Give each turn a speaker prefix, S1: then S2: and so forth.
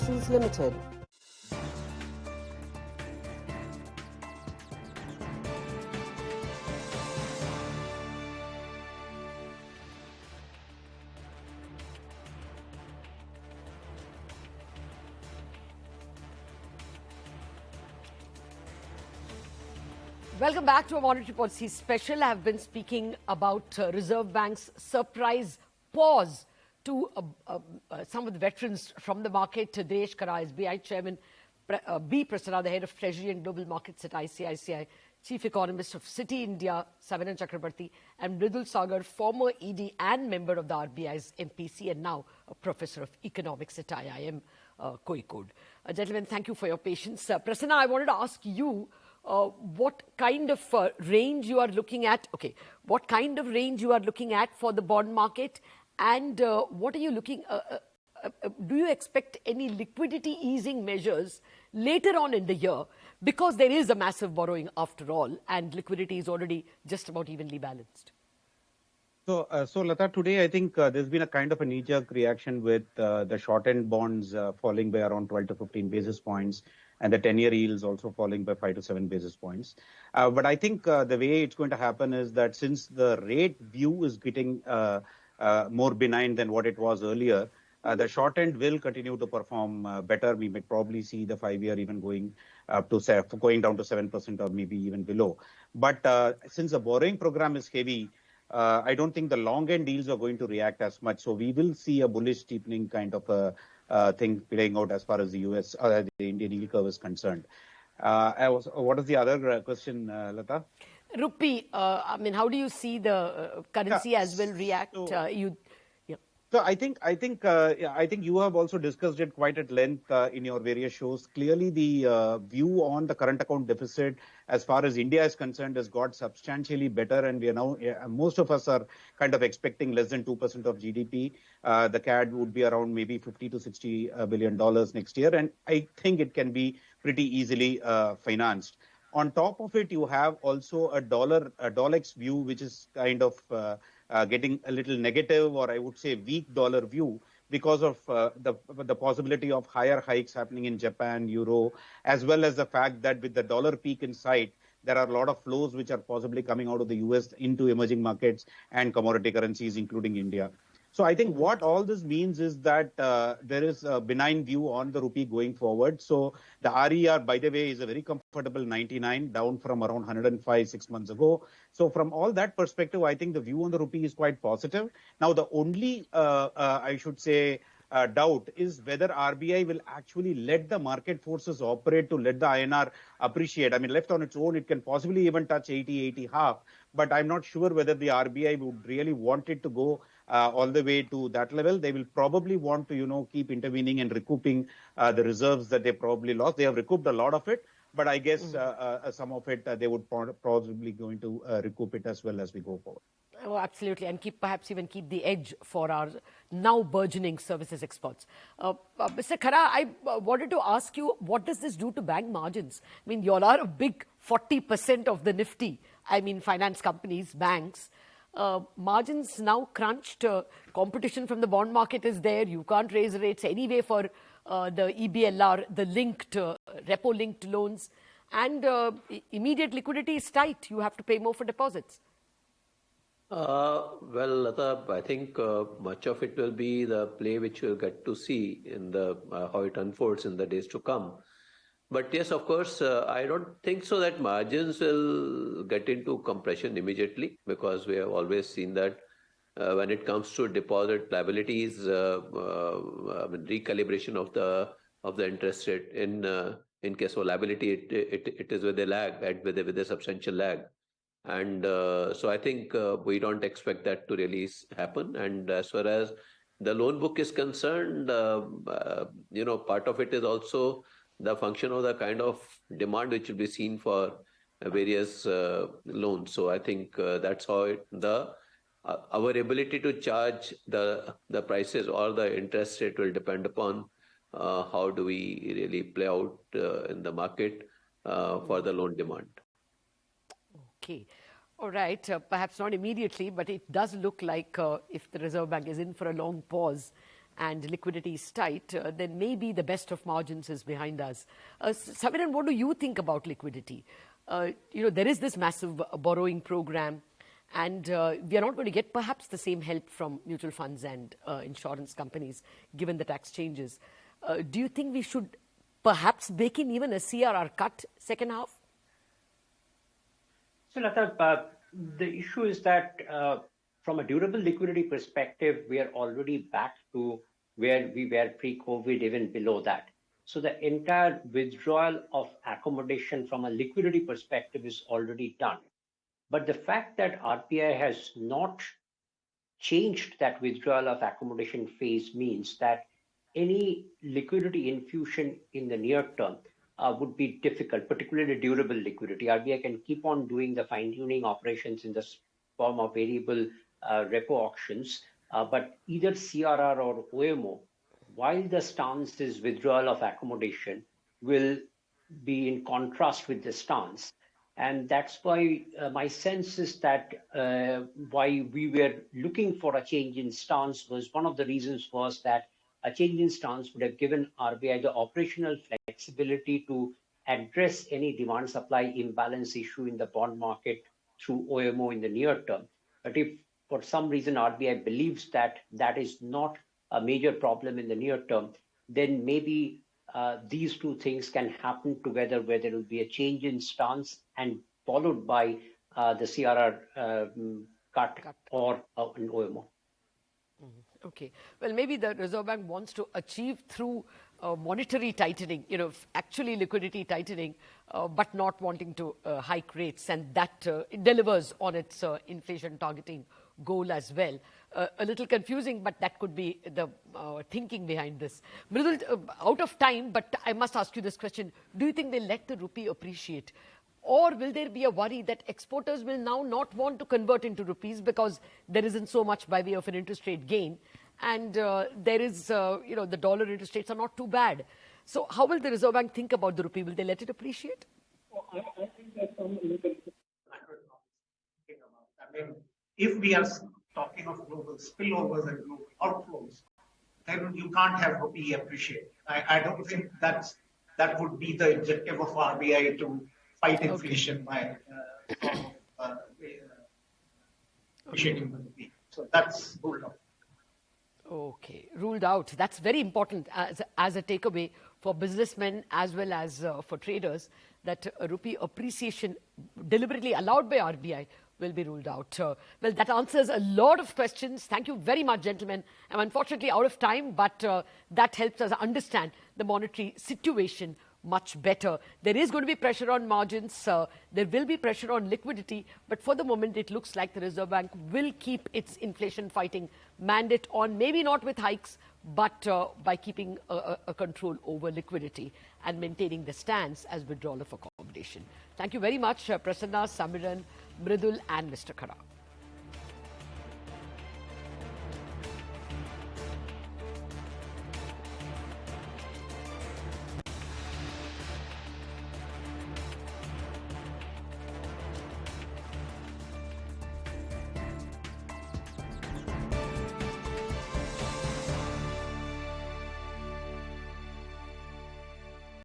S1: Industries Limited.
S2: Welcome back to a Monetary Policy Special. I have been speaking about Reserve Bank's surprise pause to some of the veterans from the market. Dinesh, Khara, RBI Chairman, Prasanna, the Head of Treasury and Global Markets at ICICI, Chief Economist of Citi India, Samiran Chakraborty, and Mridul, Saggar, former ED and member of the RBI's MPC and now a Professor of Economics at IIM Kozhikode. Gentlemen, thank you for your patience. Prasanna, I wanted to ask you, what kind of range you are looking at? Okay, what kind of range you are looking at for the bond market, and what are you looking? Do you expect any liquidity easing measures later on in the year? Because there is a massive borrowing after all, and liquidity is already just about evenly balanced.
S3: So Lata, today I think there's been a kind of a knee-jerk reaction with the short-end bonds falling by around 12 to 15 basis points, and the 10-year yields also falling by 5 to 7 basis points. But I think the way it's going to happen is that since the rate view is getting more benign than what it was earlier, the short end will continue to perform better. We may probably see the 5-year even going up to going down to 7% or maybe even below. But since the borrowing program is heavy, I don't think the long end deals are going to react as much. So we will see a bullish steepening kind of a thing playing out as far as the US the Indian yield curve is concerned. What is the other question, Lata?
S2: Rupee, I mean, how do you see the currency as well react?
S3: So I think you have also discussed it quite at length in your various shows. Clearly, the view on the current account deficit, as far as India is concerned, has got substantially better, and we are now most of us are kind of expecting less than 2% of GDP. The CAD would be around maybe $50 to $60 billion next year, and I think it can be pretty easily financed. On top of it, you have also a dollar-X view, which is kind of getting a little negative, or I would say weak dollar view, because of the possibility of higher hikes happening in Japan, Euro, as well as the fact that with the dollar peak in sight, there are a lot of flows which are possibly coming out of the US into emerging markets and commodity currencies, including India. So I think what all this means is that there is a benign view on the rupee going forward. So the RER, by the way, is a very comfortable 99, down from around 105 6 months ago. So from all that perspective, I think the view on the rupee is quite positive. Now, the only, I should say, doubt is whether RBI will actually let the market forces operate to let the INR appreciate. I mean, left on its own, it can possibly even touch 80 half. But I'm not sure whether the RBI would really want it to go all the way to that level. They will probably want to, keep intervening and recouping the reserves that they probably lost. They have recouped a lot of it, but I guess some of it they would probably going to recoup it as well as we go forward.
S2: Oh, absolutely, and perhaps even keep the edge for our now burgeoning services exports. Mr. Khara, I wanted to ask you, what does this do to bank margins? I mean, you all are a big 40% of the Nifty. I mean, finance companies, banks. Margins now crunched. Competition from the bond market is there. You can't raise rates anyway for the EBLR, the linked, repo-linked loans. And immediate liquidity is tight. You have to pay more for deposits.
S4: Well, Lata, I think much of it will be the play which we'll get to see in the how it unfolds in the days to come. But yes, of course, I don't think so that margins will get into compression immediately, because we have always seen that when it comes to deposit liabilities, recalibration of the interest rate in case of liability, it is with a lag, with a substantial lag. And so I think we don't expect that to really happen. And as far as the loan book is concerned, part of it is also the function of the kind of demand which will be seen for various loans. So I think that's how our ability to charge the prices or the interest rate will depend upon how do we really play out in the market for the loan demand.
S2: Okay. All right. Perhaps not immediately, but it does look like if the Reserve Bank is in for a long pause and liquidity is tight, then maybe the best of margins is behind us. Samiran, what do you think about liquidity? There is this massive borrowing program, and we are not going to get perhaps the same help from mutual funds and insurance companies given the tax changes. Do you think we should perhaps bake in even a CRR cut second half?
S1: So, Lata, the issue is that from a durable liquidity perspective, we are already back to where we were pre-COVID, even below that. So the entire withdrawal of accommodation from a liquidity perspective is already done. But the fact that RBI has not changed that withdrawal of accommodation phase means that any liquidity infusion in the near term would be difficult, particularly durable liquidity. RBI can keep on doing the fine-tuning operations in the form of variable repo auctions, but either CRR or OMO, while the stance is withdrawal of accommodation, will be in contrast with the stance. And that's why my sense is that why we were looking for a change in stance was one of the reasons was that a change in stance would have given RBI the operational flexibility to address any demand supply imbalance issue in the bond market through OMO in the near term. But if for some reason RBI believes that that is not a major problem in the near term, then maybe these two things can happen together, where there will be a change in stance and followed by the CRR cut or an OMO.
S2: Okay. Well, maybe the Reserve Bank wants to achieve through monetary tightening, actually liquidity tightening, but not wanting to hike rates, and that it delivers on its inflation targeting goal as well. A little confusing, but that could be the thinking behind this. Mridul, out of time, but I must ask you this question. Do you think they'll let the rupee appreciate? Or will there be a worry that exporters will now not want to convert into rupees because there isn't so much by way of an interest rate gain? And there is, the dollar interest rates are not too bad. So how will the Reserve Bank think about the rupee? Will they let it appreciate?
S5: I think there's some little if we are talking of global spillovers and global outflows, then you can't have rupee appreciate. I don't think that would be the objective of RBI to fight inflation by appreciating the rupee. So that's ruled out.
S2: Okay, ruled out. That's very important as a takeaway for businessmen as well as for traders, that rupee appreciation deliberately allowed by RBI will be ruled out. Well, that answers a lot of questions. Thank you very much, gentlemen. I'm unfortunately out of time, but that helps us understand the monetary situation much better. There is going to be pressure on margins. There will be pressure on liquidity. But for the moment, it looks like the Reserve Bank will keep its inflation fighting mandate on, maybe not with hikes, but by keeping a control over liquidity and maintaining the stance as withdrawal of accommodation. Thank you very much, Prasanna, Samiran, Mridul and Mr. Khara.